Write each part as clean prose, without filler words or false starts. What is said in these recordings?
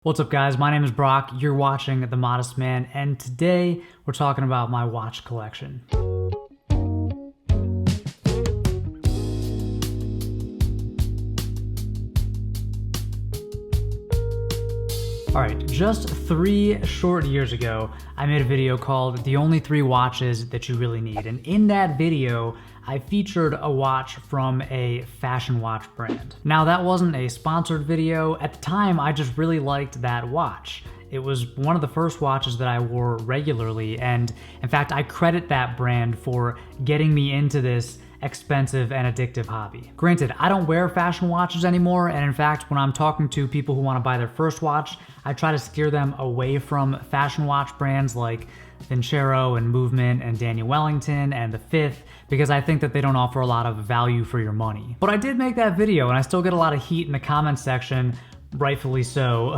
What's up, guys? My name is Brock. You're watching The Modest Man, and today we're talking about my watch collection. Alright, just 3 short years ago, I made a video called The Only 3 Watches That You Really Need, and in that video, I featured a watch from a fashion watch brand. Now, that wasn't a sponsored video. At the time, I just really liked that watch. It was one of the first watches that I wore regularly, and in fact, I credit that brand for getting me into this expensive and addictive hobby. Granted, I don't wear fashion watches anymore, and in fact, when I'm talking to people who want to buy their first watch, I try to steer them away from fashion watch brands like Vincero and Movement and Daniel Wellington and The Fifth, because I think that they don't offer a lot of value for your money. But I did make that video, and I still get a lot of heat in the comments section, rightfully so,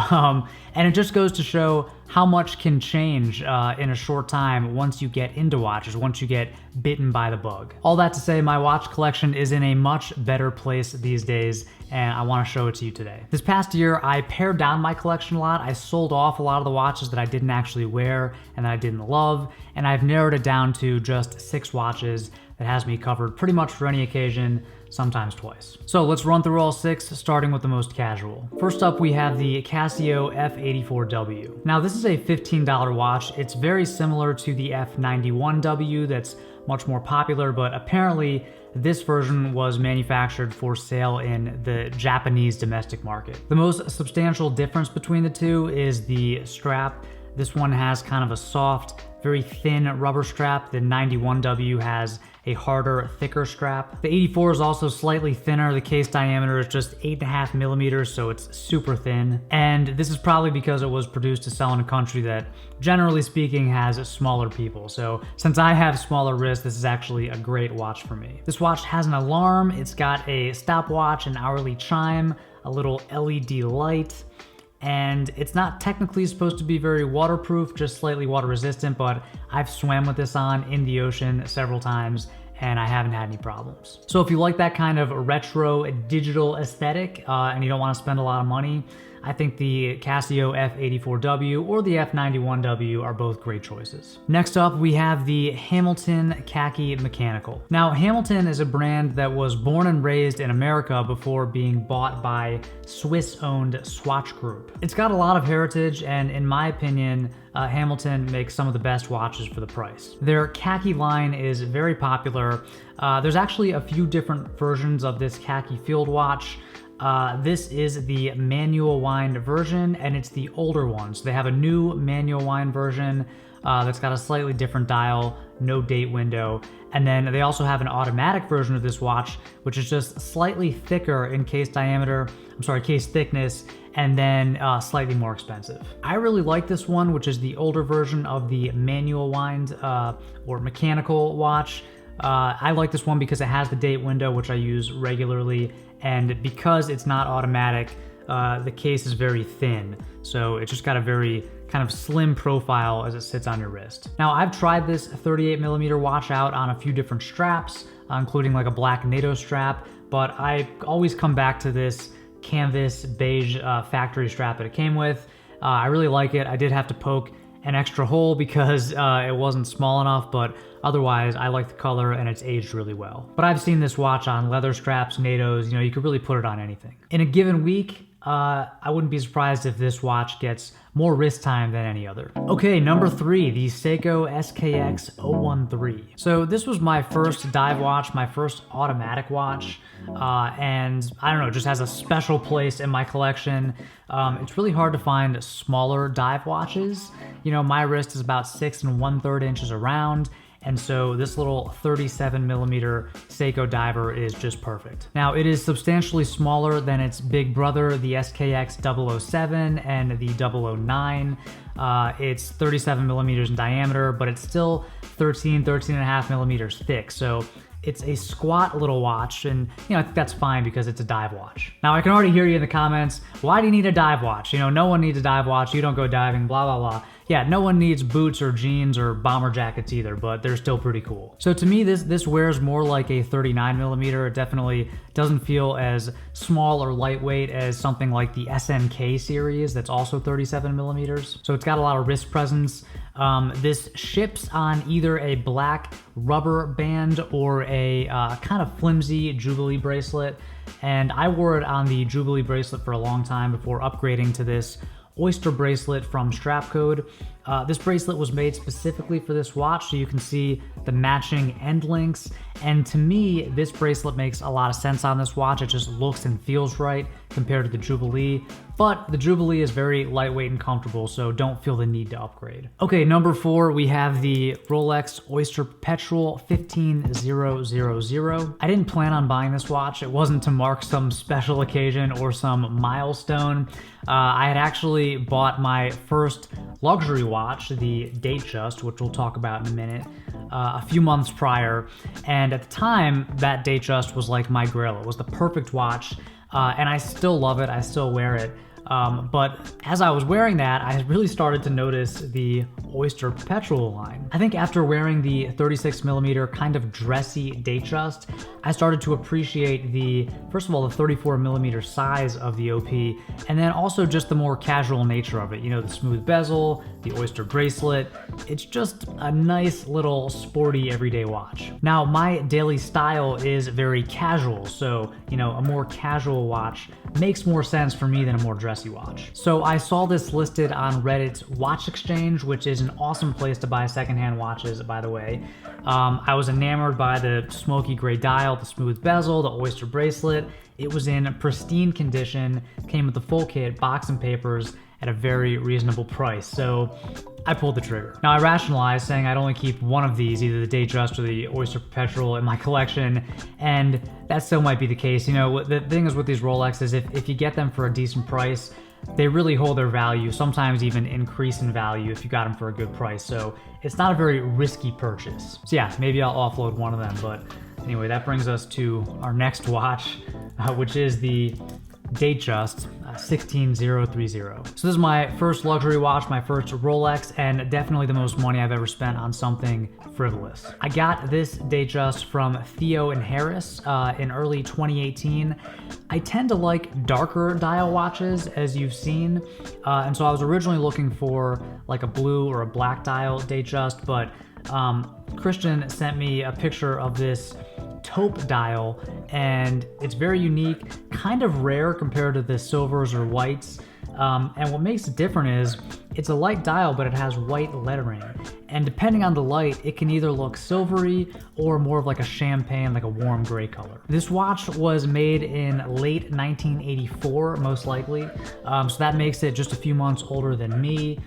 and it just goes to show how much can change in a short time once you get into watches, once you get bitten by the bug. All that to say, my watch collection is in a much better place these days, and I want to show it to you today. This past year, I pared down my collection a lot. I sold off a lot of the watches that I didn't actually wear and that I didn't love, and I've narrowed it down to just 6 watches that has me covered pretty much for any occasion, sometimes twice. So let's run through all 6, starting with the most casual. First up, we have the Casio F-84W. Now, this is a $15 watch. It's very similar to the F-91W that's much more popular, but apparently this version was manufactured for sale in the Japanese domestic market. The most substantial difference between the two is the strap. This one has kind of a soft, very thin rubber strap. The 91W has a harder, thicker strap. The 84 is also slightly thinner. The case diameter is just 8.5 millimeters, so it's super thin. And this is probably because it was produced to sell in a country that, generally speaking, has smaller people. So since I have smaller wrists, this is actually a great watch for me. This watch has an alarm. It's got a stopwatch, an hourly chime, a little LED light, and it's not technically supposed to be very waterproof, just slightly water resistant, but I've swam with this on in the ocean several times and I haven't had any problems. So if you like that kind of retro digital aesthetic and you don't want to spend a lot of money, I think the Casio F-84W or the F-91W are both great choices. Next up, we have the Hamilton Khaki Mechanical. Now, Hamilton is a brand that was born and raised in America before being bought by Swiss-owned Swatch Group. It's got a lot of heritage, and in my opinion, Hamilton makes some of the best watches for the price. Their Khaki line is very popular. There's actually a few different versions of this Khaki field watch. This is the manual wind version, and it's the older one. So they have a new manual wind version that's got a slightly different dial, no date window. And then they also have an automatic version of this watch, which is just slightly thicker in case thickness, and then slightly more expensive. I really like this one, which is the older version of the manual wind or mechanical watch. I like this one because it has the date window, which I use regularly, and because it's not automatic, the case is very thin, so it's just got a very kind of slim profile as it sits on your wrist. Now, I've tried this 38mm watch out on a few different straps, including like a black NATO strap, but I always come back to this canvas beige factory strap that it came with. I really like it. I did have to poke an extra hole because it wasn't small enough, but otherwise I like the color and it's aged really well. But I've seen this watch on leather straps, NATOs, you know, you could really put it on anything. In a given week, I wouldn't be surprised if this watch gets more wrist time than any other. Okay, number 3, the Seiko SKX013. So this was my first dive watch, my first automatic watch, and I don't know, it just has a special place in my collection. It's really hard to find smaller dive watches. You know, my wrist is about 6 1/3 inches around, and so this little 37mm Seiko diver is just perfect. Now, it is substantially smaller than its big brother, the SKX007 and the 009. It's 37mm in diameter, but it's still 13.5 millimeters thick. So it's a squat little watch, and you know, I think that's fine because it's a dive watch. Now, I can already hear you in the comments, why do you need a dive watch? You know, no one needs a dive watch, you don't go diving, blah, blah, blah. yeah, no one needs boots or jeans or bomber jackets either, but they're still pretty cool. So to me, this wears more like a 39mm. It definitely doesn't feel as small or lightweight as something like the SNK series that's also 37mm. So it's got a lot of wrist presence. This ships on either a black rubber band or a kind of flimsy Jubilee bracelet, and I wore it on the Jubilee bracelet for a long time before upgrading to this Oyster bracelet from Strapcode. This bracelet was made specifically for this watch, so you can see the matching end links, and to me, this bracelet makes a lot of sense on this watch. It just looks and feels right compared to the Jubilee, but the Jubilee is very lightweight and comfortable, so don't feel the need to upgrade. Okay, number 4, we have the Rolex Oyster Perpetual 15000. I didn't plan on buying this watch. It wasn't to mark some special occasion or some milestone. I had actually bought my first luxury watch, the Datejust, which we'll talk about in a minute, a few months prior, and at the time, that Datejust was like my grail. It was the perfect watch, and I still love it. I still wear it. But as I was wearing that, I really started to notice the Oyster Perpetual line. I think after wearing the 36mm kind of dressy Datejust, I started to appreciate first of all, the 34mm size of the OP, and then also just the more casual nature of it. You know, the smooth bezel, the Oyster bracelet. It's just a nice little sporty everyday watch. Now, my daily style is very casual, so, you know, a more casual watch makes more sense for me than a more dressy watch. So I saw this listed on Reddit's Watch Exchange, which is an awesome place to buy secondhand watches, by the way. I was enamored by the smoky gray dial, the smooth bezel, the Oyster bracelet. It was in pristine condition, came with the full kit, box and papers, at a very reasonable price. So I pulled the trigger. Now I rationalized saying I'd only keep one of these, either the Datejust or the Oyster Perpetual, in my collection, and that still might be the case. You know, the thing is with these Rolexes, if you get them for a decent price, they really hold their value, sometimes even increase in value if you got them for a good price. So it's not a very risky purchase. So yeah, maybe I'll offload one of them. But anyway, that brings us to our next watch, which is the Datejust 16030. So this is my first luxury watch, my first Rolex, and definitely the most money I've ever spent on something frivolous. I got this Datejust from Theo and Harris in early 2018. I tend to like darker dial watches, as you've seen, and so I was originally looking for like a blue or a black dial Datejust, but Christian sent me a picture of this taupe dial, and it's very unique, kind of rare compared to the silvers or whites. And what makes it different is it's a light dial, but it has white lettering. And depending on the light, it can either look silvery or more of like a champagne, like a warm gray color. This watch was made in late 1984, most likely. So that makes it just a few months older than me.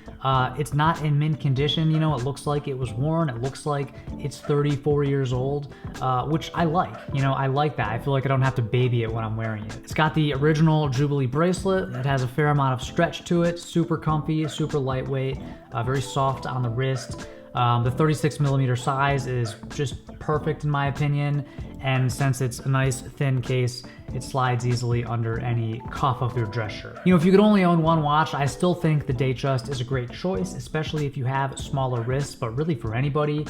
It's not in mint condition. You know, it looks like it was worn. It looks like it's 34 years old, which I like. You know, I like that. I feel like I don't have to baby it when I'm wearing it. It's got the original Jubilee bracelet. It has a fair amount of stretch to it. Super comfy, super lightweight, very soft on the wrist. The 36mm size is just perfect in my opinion, and since it's a nice thin case, it slides easily under any cuff of your dress shirt. You know, if you could only own one watch, I still think the Datejust is a great choice, especially if you have smaller wrists, but really for anybody.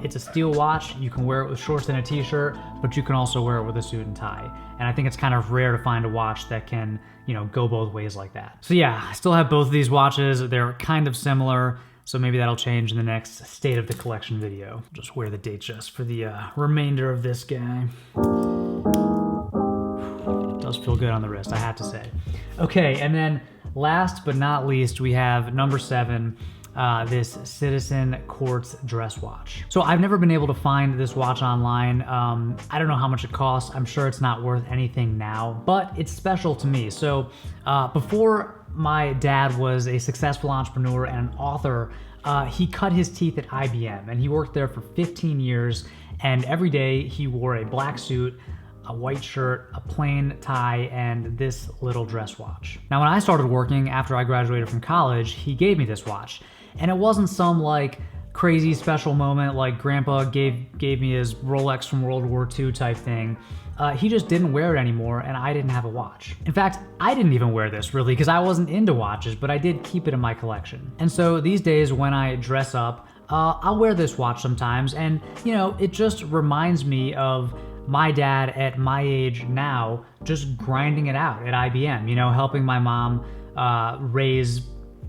It's a steel watch. You can wear it with shorts and a t-shirt, but you can also wear it with a suit and tie. And I think it's kind of rare to find a watch that can, you know, go both ways like that. So yeah, I still have both of these watches. They're kind of similar, so maybe that'll change in the next state of the collection video. Just wear the Datejust for the remainder of this guy. It does feel good on the wrist, I have to say. Okay, and then last but not least, we have number 7, this Citizen Quartz dress watch. So I've never been able to find this watch online. I don't know how much it costs. I'm sure it's not worth anything now, but it's special to me. So before my dad was a successful entrepreneur and an author, he cut his teeth at IBM, and he worked there for 15 years, and every day he wore a black suit, a white shirt, a plain tie, and this little dress watch. Now, when I started working after I graduated from college, he gave me this watch. And it wasn't some like crazy special moment like grandpa gave me his Rolex from World War II type thing. he just didn't wear it anymore and I didn't have a watch. In fact, I didn't even wear this really because I wasn't into watches, but I did keep it in my collection. And so these days when I dress up, I'll wear this watch sometimes, and you know, it just reminds me of my dad at my age now, just grinding it out at IBM, you know, helping my mom raise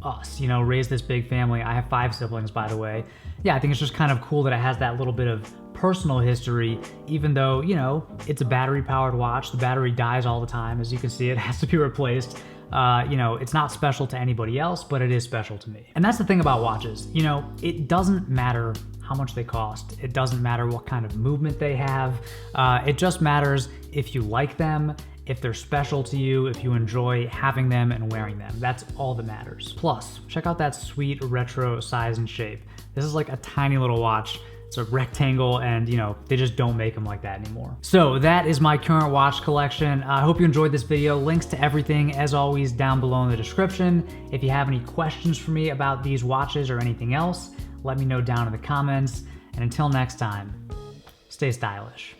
us, you know, raise this big family. I have 5 siblings, by the way. Yeah, I think it's just kind of cool that it has that little bit of personal history, even though, you know, it's a battery-powered watch. The battery dies all the time. As you can see, it has to be replaced. You know, it's not special to anybody else, but it is special to me. And that's the thing about watches. You know, it doesn't matter how much they cost. It doesn't matter what kind of movement they have. It just matters if you like them, if they're special to you, if you enjoy having them and wearing them. That's all that matters. Plus, check out that sweet retro size and shape. This is like a tiny little watch. It's a rectangle, and you know, they just don't make them like that anymore. So that is my current watch collection. I hope you enjoyed this video. Links to everything, as always, down below in the description. If you have any questions for me about these watches or anything else, let me know down in the comments. And until next time, stay stylish.